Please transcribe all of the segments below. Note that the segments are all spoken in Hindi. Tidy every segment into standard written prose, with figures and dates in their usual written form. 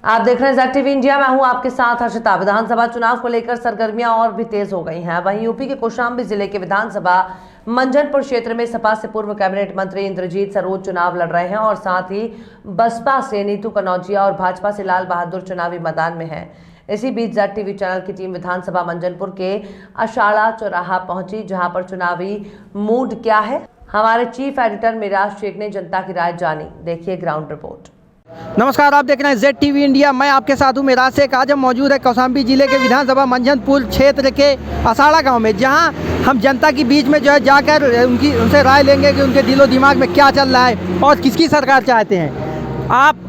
आप देख रहे हैं ज़ेड टीवी इंडिया। मैं हूं आपके साथ हर्षिता। विधानसभा चुनाव को लेकर सरगर्मियां और भी तेज हो गई हैं। वहीं यूपी के कौशाम्बी जिले के विधानसभा मंझनपुर क्षेत्र में सपा से पूर्व कैबिनेट मंत्री इंद्रजीत सरोज चुनाव लड़ रहे हैं और साथ ही बसपा से नीतू कनौजिया और भाजपा से लाल बहादुर चुनावी मैदान में है। इसी बीच ज़ेड टीवी चैनल की टीम विधानसभा मंझनपुर के अषाढ़ा चौराहा पहुंची, जहां पर चुनावी मूड क्या है, हमारे चीफ एडिटर मिराज शेख ने जनता की राय जानी। देखिए ग्राउंड रिपोर्ट। नमस्कार, आप देख रहे हैं ज़ेड टीवी इंडिया। मैं आपके साथ हूँ मिराज शेख। आज हम मौजूद है कौशाम्बी जिले के विधानसभा मंझनपुर क्षेत्र के अषाढ़ा गांव में, जहां हम जनता के बीच में जो है जाकर उनसे राय लेंगे कि उनके दिलो दिमाग में क्या चल रहा है और किसकी सरकार चाहते हैं।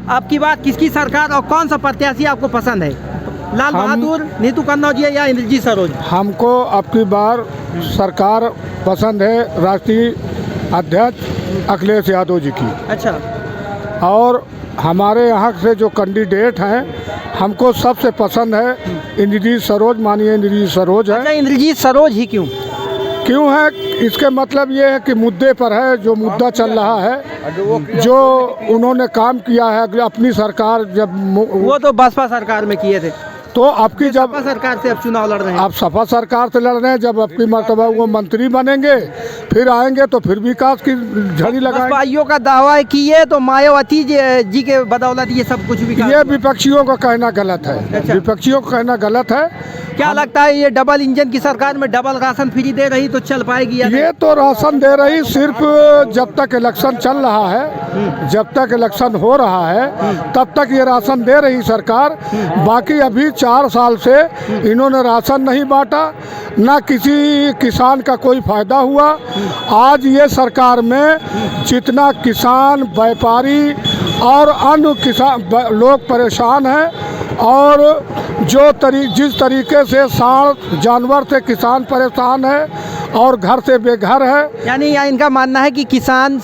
आपकी बात, किसकी सरकार और कौन सा प्रत्याशी आपको पसंद है? लाल बहादुर, नीतू कनौजिया या इंद्रजीत सरोज? हमको आपकी बार सरकार पसंद है राष्ट्रीय अध्यक्ष अखिलेश यादव जी की। अच्छा। और हमारे यहाँ से जो कैंडिडेट हैं हमको सबसे पसंद है इंद्रजीत सरोज, माननीय इंद्रजीत सरोज है। अच्छा, इंद्रजीत सरोज ही क्यों है? इसके मतलब ये है कि मुद्दे पर है, जो मुद्दा चल रहा है, जो उन्होंने काम किया है अपनी सरकार जब वो तो बसपा सरकार में किए थे, तो आपकी जब सपा सरकार से अब चुनाव लड़ रहे हैं। आप सपा सरकार से लड़ रहे हैं, जब आपकी मर्तबा वो मंत्री बनेंगे फिर आएंगे तो फिर विकास की झड़ी लगाएंगे। बसपाइयों का दावा है कि ये तो मायावती जी के बदौलत ये सब कुछ विकास। ये विपक्षियों का कहना गलत है। अच्छा। विपक्षियों का कहना गलत है। क्या लगता है ये डबल इंजन की सरकार में डबल राशन फ्री दे रही तो चल पाएगी या ये तो राशन दे रही सिर्फ जब तक इलेक्शन चल रहा है, जब तक इलेक्शन हो रहा है तब तक ये राशन दे रही सरकार। बाकी अभी 4 साल से इन्होंने राशन नहीं बांटा, ना किसी किसान का कोई फायदा हुआ। आज ये सरकार में जितना किसान, व्यापारी और अन्य किसान लोग परेशान हैं, और जिस तरीके से सांड जानवर से किसान परेशान है और घर से बेघर है, यानी इनका मानना है कि किसान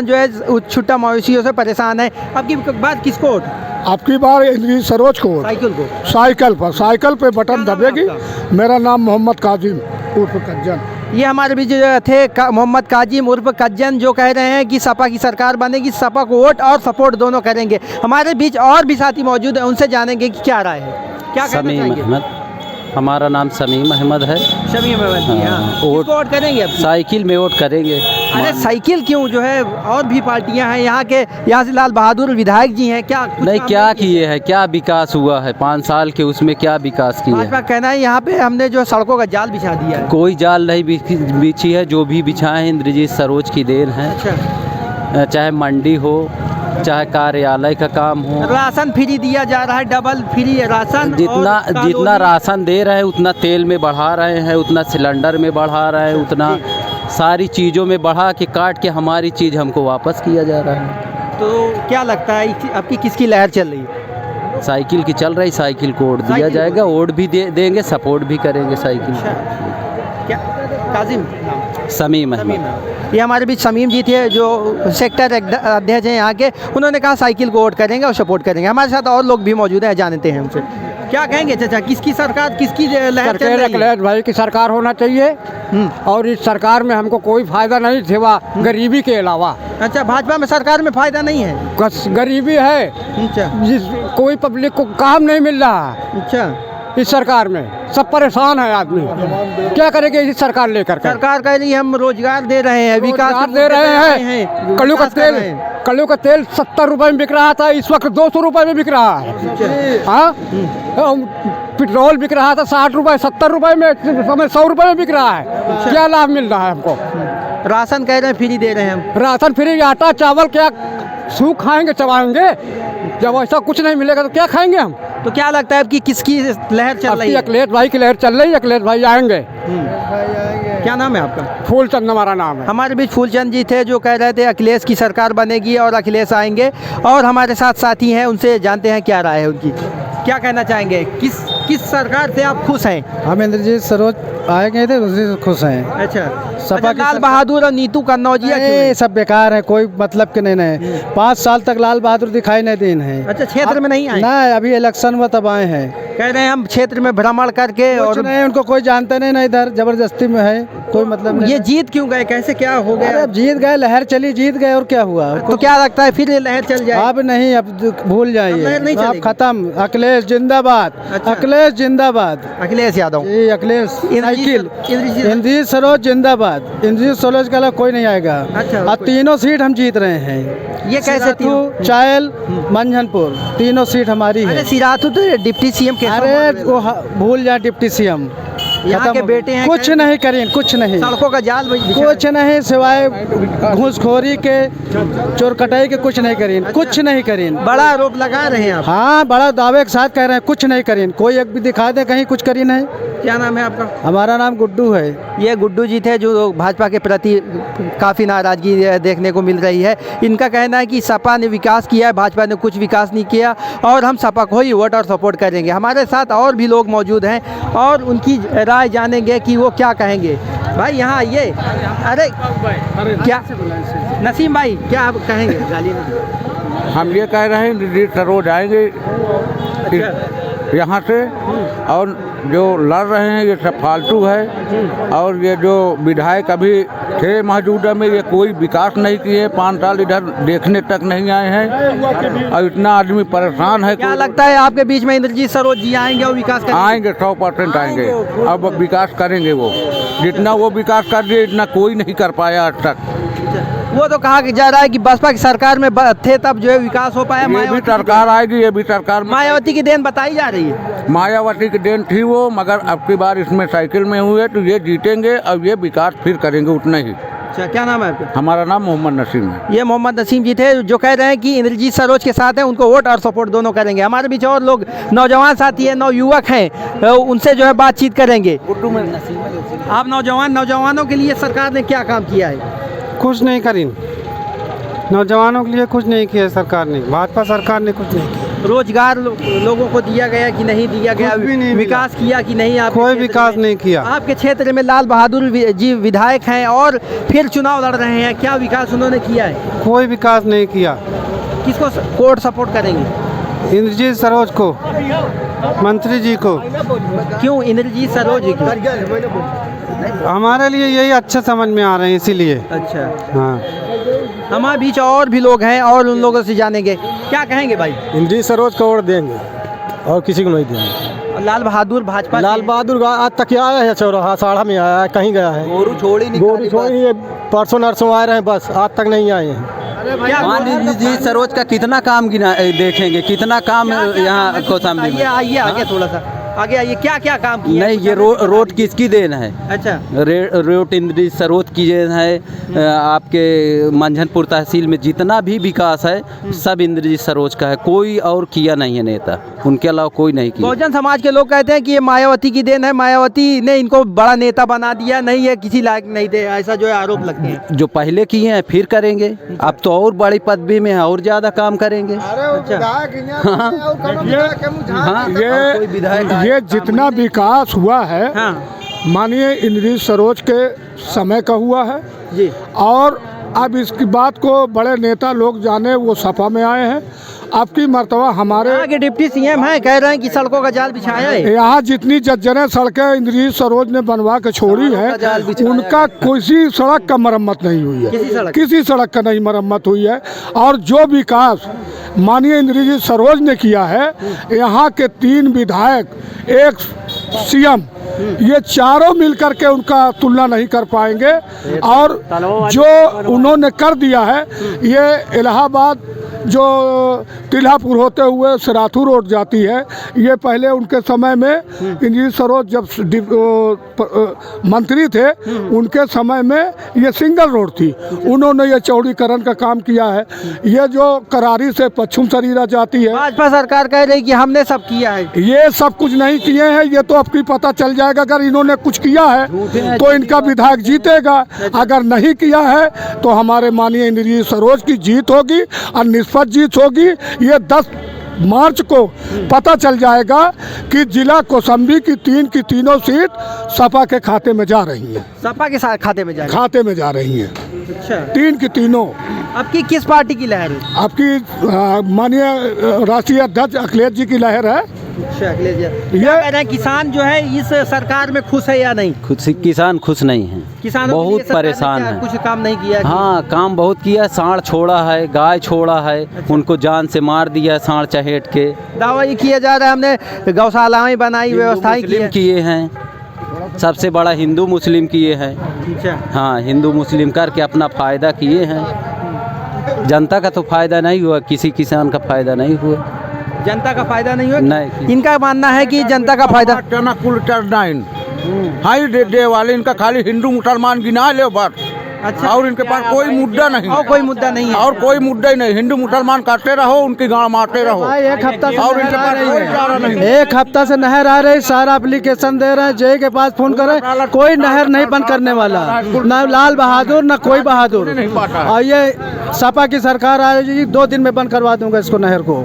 जो है छुट्टा मवेशियों से परेशान है। अब की बात किसको वोट? आपकी बार इंद्रजीत सरोज को। साइकिल पे बटन दबेगी। मेरा नाम मोहम्मद काजिम उर्फ कज्जन। ये हमारे बीच थे मोहम्मद काजिम उर्फ कज्जन, जो कह रहे हैं कि सपा की सरकार बनेगी, सपा को वोट और सपोर्ट दोनों करेंगे। हमारे बीच और भी साथी मौजूद हैं, उनसे जानेंगे कि क्या राय है, क्या कहना चाहेंगे। हमारा नाम शमीम अहमद है। शमीम अहमद, हाँ। वोट करेंगे अब? साइकिल में वोट करेंगे। अरे साइकिल क्यों? जो है और भी पार्टियां हैं, यहाँ से लाल बहादुर विधायक जी हैं। क्या नहीं, क्या किए हैं, क्या विकास हुआ है 5 साल के, उसमें क्या विकास किया? भाजपा कहना है यहाँ पे हमने जो सड़कों का जाल बिछा दिया है। कोई जाल नहीं बिछी है, जो भी बिछाए हैं इंद्रजीत सरोज की देन है। अच्छा। चाहे मंडी हो, चाहे कार्यालय का काम हो। राशन फ्री दिया जा रहा है, डबल फ्री राशन। जितना राशन दे रहे हैं उतना तेल में बढ़ा रहे हैं, उतना सिलेंडर में बढ़ा रहे हैं, उतना सारी चीज़ों में बढ़ा के काट के हमारी चीज़ हमको वापस किया जा रहा है। तो क्या लगता है आपकी किसकी लहर चल रही है? साइकिल की चल रही। साइकिल को वोट दिया जाएगा, वोट भी देंगे, सपोर्ट भी करेंगे साइकिल। क्या काजिम? शमीम अहमद। ये हमारे बीच शमीम जी थे, जो सेक्टर अध्यक्ष हैं यहाँ के। उन्होंने कहा साइकिल को वोट करेंगे और सपोर्ट करेंगे। हमारे साथ और लोग भी मौजूद हैं, जानते हैं उनसे। क्या कहेंगे चाचा, किसकी सरकार, किसकी लहर चल रही है? अखिलेश भाई की सरकार होना चाहिए, और इस सरकार में हमको कोई फायदा नहीं सिवा गरीबी के अलावा। अच्छा, भाजपा में सरकार में फायदा नहीं है? गरीबी है। अच्छा। कोई पब्लिक को काम नहीं मिल रहा। अच्छा। इस सरकार में सब परेशान है आदमी। क्या करेंगे इस सरकार लेकर? सरकार कह रही है हम रोजगार दे रहे हैं, विकास दे रहे हैं। कलू का तेल 70 रुपए में बिक रहा था, इस वक्त 200 रुपए में बिक रहा है। हाँ, पेट्रोल बिक रहा था 60 रुपए, 70 रुपए में, 100 रुपए में बिक रहा है। क्या लाभ मिल रहा है हमको? राशन कह रहे हैं फ्री दे रहे हैं हम। राशन फ्री, आटा चावल क्या सूख खाएंगे, चबाएंगे? जब ऐसा कुछ नहीं मिलेगा तो क्या खाएंगे हम? तो क्या लगता है कि किसकी लहर चल रही है? अखिलेश भाई की लहर चल रही है। अखिलेश भाई आएंगे। क्या नाम है आपका? फूलचंद हमारा नाम है। हमारे बीच फूलचंद जी थे, जो कह रहे थे अखिलेश की सरकार बनेगी और अखिलेश आएंगे। और हमारे साथ साथी हैं, उनसे जानते हैं क्या राय है उनकी। क्या कहना चाहेंगे, किस सरकार से आप खुश हैं? हम इंद्रजीत सरोज आए गए थे, उसी से खुश हैं। अच्छा। सपा की लाल बहादुर और नीतू कनौजिया ये सब बेकार है, कोई मतलब के नहीं। 5 साल तक लाल बहादुर दिखाई नहीं देन है। अच्छा, क्षेत्र में नहीं आए? ना, अभी इलेक्शन में तब आए हैं। कह रहे हैं हम क्षेत्र में भ्रमण करके, और नहीं, उनको कोई जानते नहीं, इधर जबरदस्ती में है। कोई मतलब नहीं। ये जीत क्यों गए, कैसे क्या हो गया? अरे अब जीत गए, लहर चली, जीत गए और क्या हुआ? तो क्या लगता है फिर ये लहर चल जाए? अब नहीं, अब भूल अब जाइए, लहर नहीं अब चलेगी। खत्म। अखिलेश जिंदाबाद। अच्छा। अखिलेश जिंदाबाद। अखिलेश यादव, जी अखिलेश साइकिल। इंद्रजीत इंद्रजीत सरोज जिंदाबाद। इंद्रजीत सरोज के अलावा कोई नहीं आएगा। अच्छा, और कोई- तीनों सीट हम जीत रहे हैं। ये कैसे सिराथू, चायल, मंझनपुर, तीनों सीट हमारी अरे है। सिराथू तो डिप्टी सीएम के अरे वो भूल जा डिप्टी सीएम। यहाँ खत्म के हो बेटे हैं, कुछ क्या- नहीं करें, कुछ नहीं, सड़कों का जाल बिछा- कुछ नहीं सिवाय घूसखोरी के, चोर कटाई के, कुछ नहीं करें, कुछ नहीं करें। बड़ा आरोप लगा रहे हैं आप। हाँ, बड़ा दावे के साथ कह रहे हैं, कुछ नहीं करें। कोई एक भी दिखा दे कहीं कुछ करी नहीं। क्या नाम है आपका? हमारा नाम गुड्डू है। ये गुड्डू जी थे जो भाजपा के प्रति काफ़ी नाराज़गी देखने को मिल रही है। इनका कहना है कि सपा ने विकास किया है, भाजपा ने कुछ विकास नहीं किया और हम सपा को ही वोट और सपोर्ट करेंगे। हमारे साथ और भी लोग मौजूद हैं और उनकी राय जानेंगे कि वो क्या कहेंगे। भाई यहाँ आइए। अरे क्या नसीम भाई, क्या आप कहेंगे? गाली नहीं। हम ये कह रहे हैं इंद्रजीत सरोज आएंगे यहाँ से, और जो लड़ रहे हैं ये सब फालतू है। और ये जो विधायक अभी थे मौजूदा में, ये कोई विकास नहीं किए, 5 साल इधर देखने तक नहीं आए हैं और इतना आदमी परेशान है। क्या लगता है आपके बीच में इंद्रजीत सरोज जी आएंगे और विकास करेंगे? आएंगे, 100% आएंगे। अब विकास करेंगे वो, जितना वो विकास कर दिए इतना कोई नहीं कर पाया आज तक। वो तो कहा कि जा रहा है कि बसपा की सरकार में थे तब जो है विकास हो पाया। ये भी सरकार आएगी, ये भी सरकार में मायावती की देन बताई जा रही है। मायावती की देन थी वो, मगर अब की बार इसमें साइकिल में हुए तो ये जीतेंगे और ये विकास फिर करेंगे उतना ही। अच्छा, क्या नाम है आपका? हमारा नाम मोहम्मद नसीम है। ये मोहम्मद नसीम जी थे जो कह रहे हैं कि इंद्रजीत सरोज के साथ हैं, उनको वोट और सपोर्ट दोनों करेंगे। हमारे बीच और लोग नौजवान साथी हैं, नवयुवक हैं, उनसे जो है बातचीत करेंगे। आप नौजवानों के लिए सरकार ने क्या काम किया है? कुछ नहीं करी, नौजवानों के लिए कुछ नहीं किया सरकार ने, भाजपा सरकार ने कुछ नहीं किया। रोजगार लोगों को दिया गया कि नहीं दिया गया? कुछ भी नहीं मिला। विकास किया कि नहीं? आपके कोई क्षेत्र विकास में? नहीं किया। आपके क्षेत्र में लाल बहादुर जी विधायक हैं और फिर चुनाव लड़ रहे हैं, क्या विकास उन्होंने किया है? कोई विकास नहीं किया। किसको वोट सपोर्ट करेंगे? इंद्रजीत सरोज को, मंत्री जी को। क्यों इंद्रजीत सरोज जी को? हमारे लिए यही अच्छा समझ में आ रहे हैं, इसीलिए। अच्छा, हाँ, हमारे बीच और भी लोग हैं और उन लोगों से जानेंगे। क्या कहेंगे भाई? इंद्रजीत सरोज को वोट देंगे और किसी को नहीं देंगे। लाल बहादुर भाजपा लाल बहादुर आज तक आया है, चौराहा साड़ा में आया है, कहीं गया है? गोरू छोड़ ही गोरी छोड़ी, ये परसों नरसों आए रहे, बस आज तक नहीं आए हैं। इंद्रजीत सरोज का कितना काम गिना देखेंगे, कितना काम यहाँ कौशाम्बी में। आइए आगे, थोड़ा सा आगे आइए। क्या क्या काम किया? नहीं, ये रोड किसकी देन है? अच्छा, रोड इंद्रजीत सरोज की देन है। आपके मंझनपुर तहसील में जितना भी विकास है सब इंद्रजीत सरोज का है, कोई और किया नहीं है नेता, उनके अलावा कोई नहीं किया। बहुजन समाज के लोग कहते हैं कि ये मायावती की देन है, मायावती ने इनको बड़ा नेता बना दिया, नहीं है किसी लायक नहीं थे, ऐसा जो है आरोप लगते हैं। जो पहले किए हैं फिर करेंगे, अब तो और बड़ी पदवी में है और ज़्यादा काम करेंगे। ये जितना विकास हुआ है, हाँ मानिए इंद्रजीत सरोज के समय का हुआ है जी। और अब इसकी बात को बड़े नेता लोग जाने, वो सपा में आए हैं। अब की मर्तबा हमारे यहाँ के डिप्टी सीएम हैं, कह रहे हैं कि सड़कों का जाल बिछाया है। यहाँ जितनी जर्जरें सड़कें इंद्रजीत सरोज ने बनवा के छोड़ी है, उनका किसी सड़क का मरम्मत नहीं हुई है, किसी सड़क का नहीं मरम्मत हुई है। और जो विकास माननीय इंद्रजीत सरोज ने किया है, यहाँ के 3 विधायक, 1 सीएम, ये चारों मिलकर के उनका तुलना नहीं कर पाएंगे। और जो उन्होंने कर दिया है, ये इलाहाबाद जो तिल्हापुर होते हुए सिराथू रोड जाती है, ये पहले उनके समय में इंद्रजीत सरोज जब मंत्री थे, उनके समय में ये सिंगल रोड थी, उन्होंने ये चौड़ीकरण का काम किया है। ये जो करारी से पश्चिम सरीरा जाती है, भाजपा सरकार कह रही कि हमने सब किया है। ये सब कुछ नहीं किए हैं, ये तो आपकी पता चल जाएगा। अगर इन्होंने कुछ किया है तो इनका विधायक जीतेगा, अगर नहीं किया है तो हमारे माननीय इंद्रजीत सरोज की जीत होगी और निष्पक्ष जीत होगी। ये 10 मार्च को पता चल जाएगा कि जिला कौशाम्बी की 3 सीट सपा के खाते में जा रही हैं, सपा के साथ खाते में जाएगा। खाते में जा रही हैं। अच्छा, 3 की 3। आपकी किस पार्टी की लहर है? आपकी माननीय राष्ट्रीय अध्यक्ष अखिलेश जी की लहर है। अच्छा, अखिलेश जी ये- क्या कह रहे हैं, किसान जो है इस सरकार में खुश है या नहीं? किसान खुश नहीं हैं, किसानों के लिए बहुत सरकार ने परेशान क्या हैं। कुछ काम नहीं किया? हाँ, काम बहुत किया है, सांड छोड़ा है, गाय छोड़ा है, उनको जान से मार दिया है सांड चहेट के। दावा ये किया जा रहा है हमने गौशालाएं बनाई, व्यवस्थाएं की मुस्लिम है। किए हैं, सबसे बड़ा हिंदू मुस्लिम किए हैं। अच्छा, हाँ, हिंदू मुस्लिम करके अपना फ़ायदा किए हैं। जनता का तो फायदा नहीं हुआ, किसी किसान का फायदा नहीं हुआ। जनता का फायदा नहीं हुआ? नहीं। इनका मानना है कि जनता का फायदा टना कुल टर्नाइन हाई दे वाले, इनका खाली हिंदू मुसलमान गिना ले बस। अच्छा, और इनके पास कोई मुद्दा नहीं, और कोई मुद्दा नहीं है। और कोई मुद्दा ही नहीं। हिंदू मुसलमान काटते रहो, उनकी गाँव मारते रहो। एक हफ्ता से और इनके पास कोई चारा नहीं। एक हफ्ता से नहर आ रही, सारा एप्लीकेशन दे रहे हैं, जे के पास फोन करें, कोई नहर नहीं बंद करने वाला, न लाल बहादुर न कोई बहादुर। और ये सपा की सरकार आएगी, 2 दिन में बंद करवा दूंगा इसको, नहर को।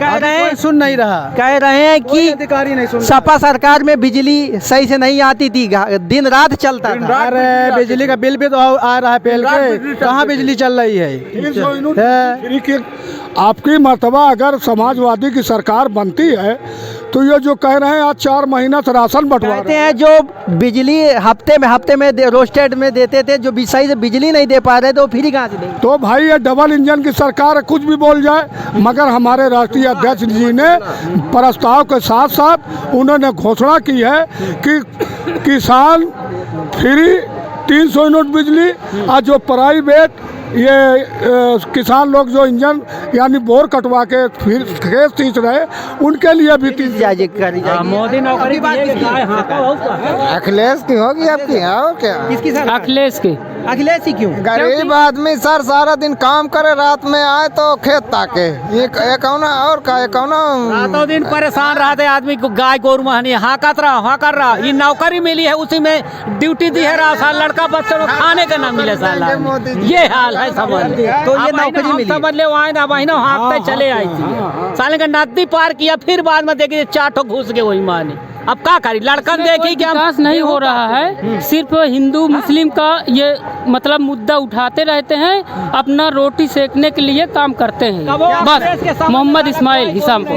कह रहे हैं, सुन नहीं रहा, कह रहे हैं कोई कि अधिकारी नहीं सुन। सपा सरकार में बिजली सही से नहीं आती थी, दिन रात चलता था। अरे बिजली का बिल भी तो आ रहा है पहले के, कहाँ बिजली चल रही है? देखिए, आपकी मर्तबा अगर समाजवादी की सरकार बनती है तो ये जो कह रहे हैं आज 4 महीना से राशन बंटवा कहते रहे हैं। हैं जो बिजली हफ्ते में रोस्टेड में देते थे, जो सही से बिजली नहीं दे पा रहे तो फ्री कहाँ से देंगे? तो भाई ये डबल इंजन की सरकार है, कुछ भी बोल जाए, मगर हमारे राष्ट्रीय अध्यक्ष जी ने प्रस्ताव के साथ साथ उन्होंने घोषणा की है कि किसान फ्री 300 यूनिट बिजली, और जो प्राइवेट ये किसान लोग जो इंजन यानी बोर कटवा के फिर खेत सींच रहे, उनके लिए भी करी जाएगी। मोदी नौकरी अखिलेश की होगी आपकी, और क्या? किसकी सरकार? अखिलेश के अखिलेश ही क्यों? गरीब आदमी सर सारा दिन काम करे, रात में आए तो खेत ताके, ये कौन और का कौन? रातों दिन परेशान रहते आदमी को, गाय गोरु महनी हाकत रहा। ये नौकरी मिली है, उसी में ड्यूटी दी है, लड़का बच्चों को खाने का ना मिले साला। ये हाल है समझ। तो ये नौकरी मिली। समझ ले वहाँ ना वहीं हाँकते चले आई थी, साले का नदी पार किया, फिर बाद में देखिए 4 ठो घुस गए वही माने। अब क्या करी, लड़कन देखी कि विकास नहीं हो रहा है, सिर्फ हिंदू मुस्लिम का ये मतलब मुद्दा उठाते रहते हैं, अपना रोटी सेकने के लिए काम करते हैं बस। मोहम्मद इस्माइल हिसामपुर।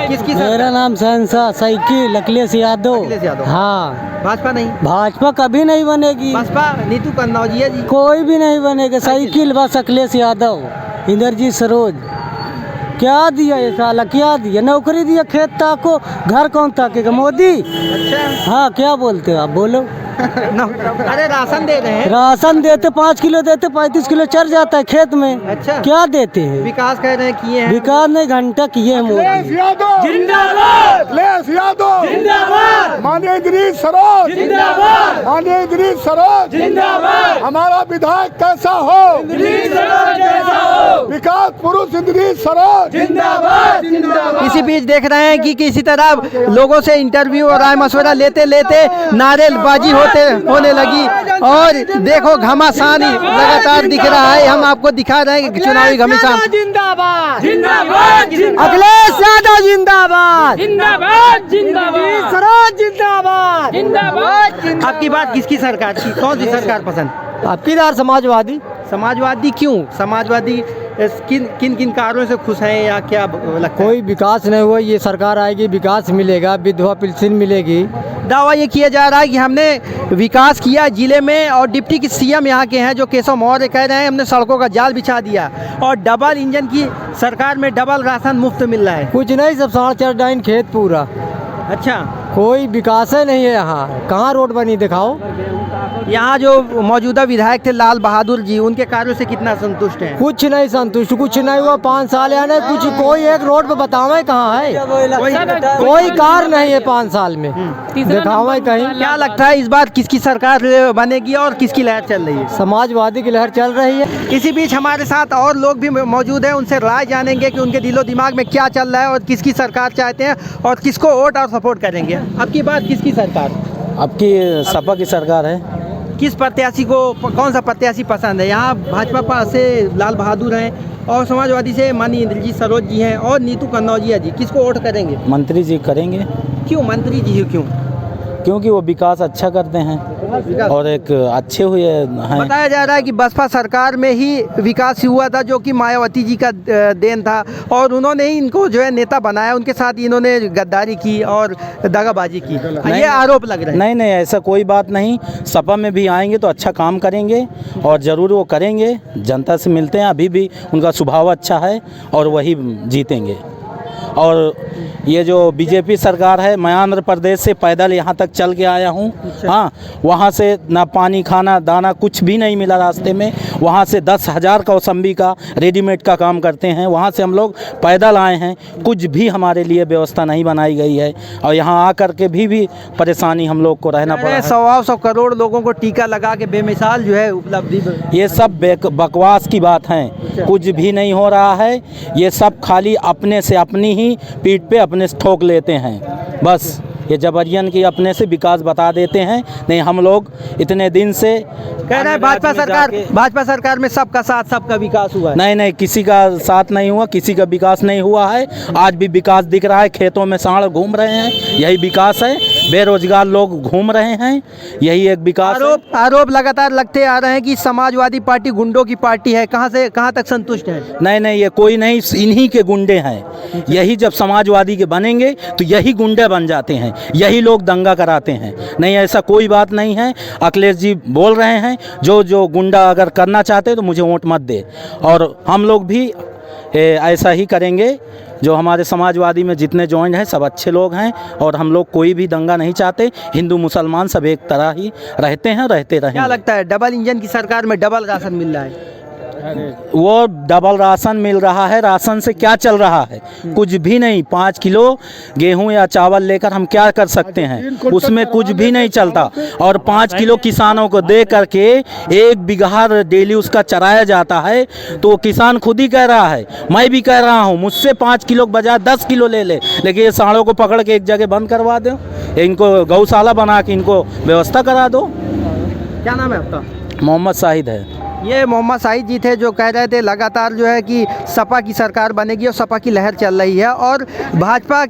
किसकी मेरा नाम शहनशाह साइकिल अखिलेश यादव। अखिलेश यादव। हाँ, भाजपा नहीं? भाजपा कभी नहीं बनेगी, भाजपा नीतू कन्नौजिया जी। कोई भी नहीं बनेगा। साइकिल बस अखिलेश यादव, इंद्रजीत सरोज। क्या दिया ये साला, क्या दिया? नौकरी दिया, खेत ताको, घर कौन ताकेगा? मोदी। अच्छा, हाँ, क्या बोलते हो आप, बोलो। अरे राशन दे रहे हैं। राशन देते 5 किलो देते, 35 किलो चढ़ जाता है खेत में। अच्छा, क्या देते हैं? विकास कह रहे हैं किए हैं। विकास नहीं, घंटा किए हैं मोदी। अखिलेश यादव जिंदाबाद, माननीय इदरीस सरोज जिंदाबाद, माननीय इदरीस सरोज जिंदाबाद। हमारा विधायक कैसा हो? विकास पुरुष इदरीस सरोज जिंदाबाद। इसी बीच देख रहे हैं कि किसी तरह लोगों से इंटरव्यू और राय मशवरा लेते लेते नारेबाजी होने लगी, और देखो घमासान ही लगातार दिख रहा है। हम आपको दिखा रहे हैं कि चुनावी घमासान। जिंदाबाद अखिलेश यादव जिंदाबाद, जिंदाबाद जिंदाबाद। आपकी बात किसकी सरकार की, कौन सी सरकार पसंद? आपकी दार समाजवादी। समाजवादी क्यों? समाजवादी किन किन कार्यों से खुश हैं या क्या लगता है? कोई विकास नहीं हुआ, ये सरकार आएगी विकास मिलेगा, विधवा पेंशन मिलेगी। दावा ये किया जा रहा है कि हमने विकास किया जिले में, और डिप्टी की सीएम यहाँ के हैं जो केशव मौर्य कह रहे हैं हमने सड़कों का जाल बिछा दिया, और डबल इंजन की सरकार में डबल राशन मुफ्त मिल रहा है। कुछ नहीं, सब 4.5 खेत पूरा। अच्छा, कोई विकास है नहीं है यहाँ, कहाँ रोड बनी दिखाओ। यहाँ जो मौजूदा विधायक थे लाल बहादुर जी, उनके कार्यों से कितना संतुष्ट हैं? कुछ नहीं संतुष्ट, कुछ नहीं हुआ 5 साल यानी कुछ, कोई एक रोड पे बतावे कहाँ है? कोई कार नहीं है 5 साल में, दिखावे कहीं। क्या लगता है इस बार किसकी सरकार बनेगी और किसकी लहर चल रही है? समाजवादी की लहर चल रही है। इसी बीच हमारे साथ और लोग भी मौजूद हैं, उनसे राय जानेंगे कि उनके दिलो दिमाग में क्या चल रहा है और किसकी सरकार चाहते हैं और किसको वोट और सपोर्ट करेंगे। आपकी बात किसकी सरकार? आपकी सपा की सरकार है। किस प्रत्याशी को, कौन सा प्रत्याशी पसंद है? यहाँ भाजपा से लाल बहादुर हैं और समाजवादी से माननीय इंद्रजीत सरोज जी हैं और नीतू कन्नौजिया जी। किसको वोट करेंगे? मंत्री जी करेंगे। क्यों मंत्री जी क्यों? क्योंकि वो विकास अच्छा करते हैं। और एक अच्छे हुए हैं। बताया जा रहा है कि बसपा सरकार में ही विकास हुआ था, जो कि मायावती जी का देन था, और उन्होंने ही इनको जो है नेता बनाया, उनके साथ इन्होंने गद्दारी की और दगाबाजी की, ये आरोप लग रहा है। नहीं नहीं, ऐसा कोई बात नहीं। सपा में भी आएंगे तो अच्छा काम करेंगे और ज़रूर वो करेंगे। जनता से मिलते हैं, अभी भी उनका स्वभाव अच्छा है और वही जीतेंगे। और ये जो बीजेपी सरकार है, मैं आंध्र प्रदेश से पैदल यहाँ तक चल के आया हूँ। हाँ, वहाँ से ना पानी खाना दाना कुछ भी नहीं मिला रास्ते में। वहाँ से 10,000 कौसंबी का रेडीमेड का काम करते हैं, वहाँ से हम लोग पैदल आए हैं। कुछ भी हमारे लिए व्यवस्था नहीं बनाई गई है और यहाँ आकर के भी परेशानी हम लोग को रहना पड़ा है। 100 करोड़ लोगों को टीका लगा के बेमिसाल जो है उपलब्धि, ये सब बकवास की बात है। कुछ भी नहीं हो रहा है। ये सब खाली अपने से अपनी ही पीठ पे अपने से ठोक लेते हैं। बस ये जबरियन की अपने से विकास बता देते हैं। नहीं, हम लोग इतने दिन से कह रहे हैं भाजपा सरकार में सबका साथ सबका विकास हुआ है। नहीं नहीं, किसी का साथ नहीं हुआ, किसी का विकास नहीं हुआ है। आज भी विकास दिख रहा है, खेतों में सांड घूम रहे हैं, यही विकास है। बेरोजगार लोग घूम रहे हैं, यही एक विकास है। आरोप लगातार लगते आ रहे हैं कि समाजवादी पार्टी गुंडों की पार्टी है। कहां से कहां तक संतुष्ट है? नहीं नहीं, ये कोई नहीं, इन्हीं के गुंडे हैं। यही जब समाजवादी के बनेंगे तो यही गुंडे बन जाते हैं, यही लोग दंगा कराते हैं। नहीं, ऐसा कोई बात नहीं है। अखिलेश जी बोल रहे हैं, जो गुंडा अगर करना चाहते तो मुझे वोट मत दे। और हम लोग भी ऐसा ही करेंगे। जो हमारे समाजवादी में जितने जॉइंट हैं सब अच्छे लोग हैं और हम लोग कोई भी दंगा नहीं चाहते। हिंदू मुसलमान सब एक तरह ही रहते हैं, रहते रहेंगे। क्या लगता है, डबल इंजन की सरकार में डबल राशन मिल रहा है? वो डबल राशन मिल रहा है। राशन से क्या चल रहा है? कुछ भी नहीं। 5 किलो गेहूं या चावल लेकर हम क्या कर सकते हैं? उसमें कुछ भी नहीं चलता। और 5 किलो किसानों को दे करके 1 बीघा डेली उसका चराया जाता है। तो किसान खुद ही कह रहा है, मैं भी कह रहा हूँ, मुझसे 5 किलो के बजाय 10 किलो ले ले, लेकिन ये सांडों को पकड़ के एक जगह बंद करवा दो, इनको गौशाला बना के इनको व्यवस्था करा दो। क्या नाम है आपका? मोहम्मद शाहिद है। ये मोहम्मद शाहिद जी थे, जो कह रहे थे लगातार जो है कि सपा की सरकार बनेगी और सपा की लहर चल रही है, और भाजपा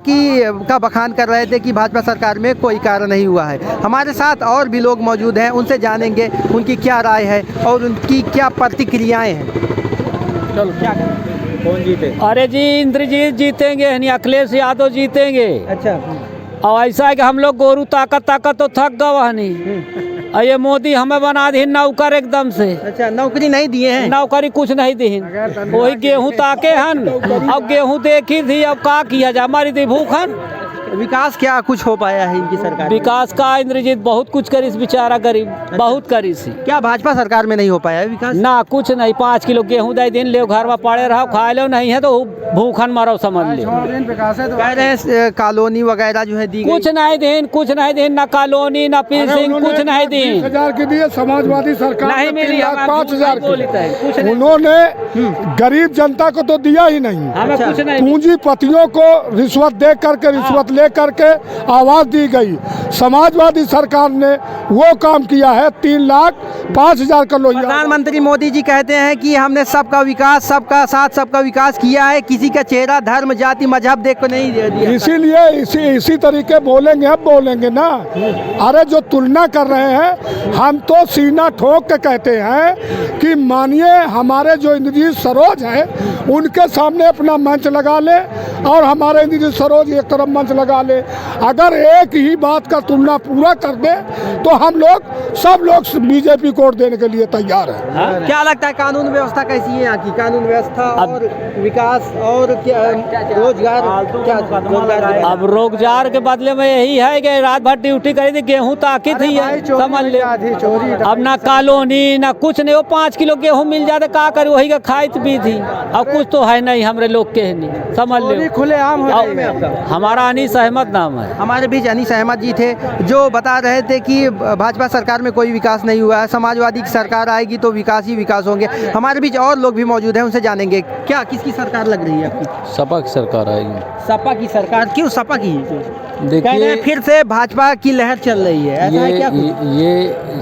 का बखान कर रहे थे कि भाजपा सरकार में कोई कार्य नहीं हुआ है। हमारे साथ और भी लोग मौजूद हैं, उनसे जानेंगे उनकी क्या राय है और उनकी क्या प्रतिक्रियाएं हैं। चलो, क्या करें? कौन जीते? अरे जी, इंद्रजीत जीतेंगे, यानी अखिलेश यादव जीतेंगे। अच्छा, और ऐसा है कि हम लोग गोरू ताकत तो थक गवा नहीं। और ये मोदी हमें बना दी नौकर एकदम से। अच्छा, नौकरी नहीं दिए हैं? नौकरी कुछ नहीं दी। वही गेहूं ताके हन, अब गेहूं देखी थी, अब का किया जा, हमारी थी भूखन। विकास क्या कुछ हो पाया है इनकी सरकार? विकास का इंद्रजीत बहुत कुछ करी, बेचारा गरीब बहुत करी सी। क्या भाजपा सरकार में नहीं हो पाया है विकास? ना, कुछ नहीं। 5 किलो गेहूं दे दिन ले, घर में पड़े रहो, खा लो, नहीं है तो भूखन मरो, समझ ले। कह रहे हैं कॉलोनी वगैरह जो है दी कुछ नहीं दिन, कुछ नहीं दिन, ना कॉलोनी ना पिंसिंग, कुछ नहीं दिन। 20,000 की दिए समाजवादी सरकार नहीं मिली, 3,05,000 की। उन्होंने गरीब जनता को तो दिया ही नहीं। हमें कुछ नहीं। पूंजीपतियों को रिश्वत दे करके रिश्वत ले करके आवाज दी गई। समाजवादी सरकार ने वो काम किया है। 3,05,000 का लोहिया। प्रधानमंत्री मोदी जी कहते हैं कि हमने सबका विकास, सबका साथ सबका विकास किया है, किसी का चेहरा धर्म जाति मजहब देख को नहीं दिया। इसीलिए इसी तरीके बोलेंगे, अब बोलेंगे ना। अरे जो तुलना कर रहे हैं, हम तो सीना ठोक के कहते हैं कि मानिए हमारे जो इंद्रजीत सरोज हैं उनके सामने अपना मंच लगा ले और हमारे इंद्रजीत सरोज एक तरफ मंच लगा ले। अगर एक ही बात का तुलना पूरा कर दे तो हम लोग सब लोग बीजेपी को वोट देने के लिए तैयार हैं। क्या लगता है, कानून व्यवस्था कैसी है यहाँ की? कानून व्यवस्था और विकास और क्या रोजगार? अब रोजगार के बदले में यही है कि रात भर ड्यूटी करी थी, गेहूं ताकी थी, समझ ले। अब ना कॉलोनी ना कुछ नहीं। वो 5 किलो गेहूं मिल जाते का कर, वही का खाइत भी थी। अब कुछ तो है नहीं हमरे लोग के, नहीं समझ ले। खुले आम हमारा अनीस अहमद नाम है। हमारे बीच अनीस अहमद जी थे, जो बता रहे थे कि भाजपा सरकार में कोई विकास नहीं हुआ है, समाजवादी की सरकार आएगी तो विकास ही विकास होंगे। हमारे बीच और लोग भी मौजूद हैं, उनसे जानेंगे क्या किसकी सरकार लग रही है आपकी? सपा की सरकार आएगी। सपा की सरकार? क्यों सपा की? देखिए, फिर से भाजपा की लहर चल रही है, ऐसा है क्या? ये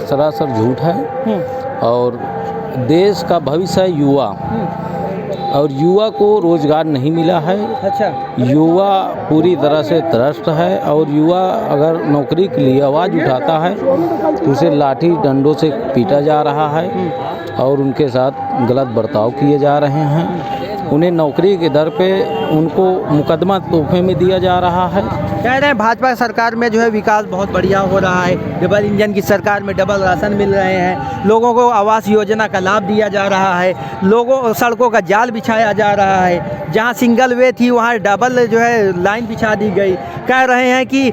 सरासर झूठ है और देश का भविष्य है युवा। और युवा को रोजगार नहीं मिला है। अच्छा। युवा पूरी तरह से त्रस्त है और युवा अगर नौकरी के लिए आवाज़ उठाता है तो उसे लाठी डंडों से पीटा जा रहा है और उनके साथ गलत बर्ताव किए जा रहे हैं। उन्हें नौकरी के दर पे उनको मुकदमा तोहफे में दिया जा रहा है। कह रहे हैं भाजपा सरकार में जो है विकास बहुत बढ़िया हो रहा है, डबल इंजन की सरकार में डबल राशन मिल रहे हैं, लोगों को आवास योजना का लाभ दिया जा रहा है, लोगों सड़कों का जाल बिछाया जा रहा है, जहां सिंगल वे थी वहां डबल जो है लाइन बिछा दी गई। कह रहे हैं कि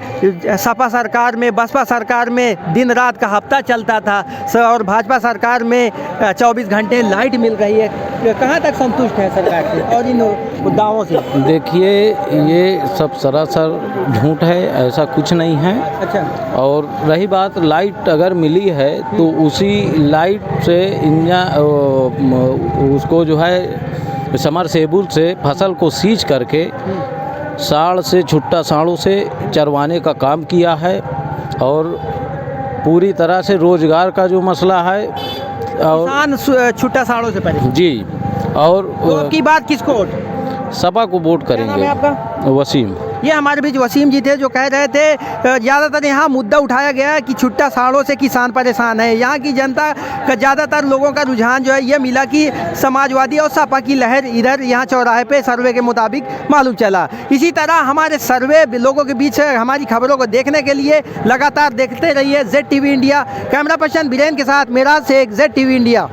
सपा सरकार में, बसपा सरकार में दिन रात का हफ्ता चलता था और भाजपा सरकार में 24 घंटे लाइट मिल रही है। कहाँ तक संतुष्ट है सरकार से और इन दावों से? देखिए, ये सब सरासर झूठ है, ऐसा कुछ नहीं है। अच्छा। और रही बात लाइट अगर मिली है तो उसी लाइट से उसको जो है समरसेबुल से फसल को सींच करके साढ़ से छुट्टा साढ़ों से चरवाने का काम किया है और पूरी तरह से रोजगार का जो मसला है और किसान छुट्टा साड़ों से पहले जी। और वोट की बात किसको? वोट सपा को वोट क्या नाम है करेंगे। आपका? वसीम। ये हमारे बीच वसीम जी थे जो कह रहे थे ज़्यादातर यहाँ मुद्दा उठाया गया है कि छुट्टा साड़ों से किसान परेशान है। यहाँ की जनता का ज़्यादातर लोगों का रुझान जो है ये मिला कि समाजवादी और सपा की लहर इधर यहाँ चौराहे पे सर्वे के मुताबिक मालूम चला। इसी तरह हमारे सर्वे लोगों के बीच हमारी खबरों को देखने के लिए लगातार देखते रहिए ZTV India. Camera person Biren के साथ मेराज शेख, ZTV इंडिया।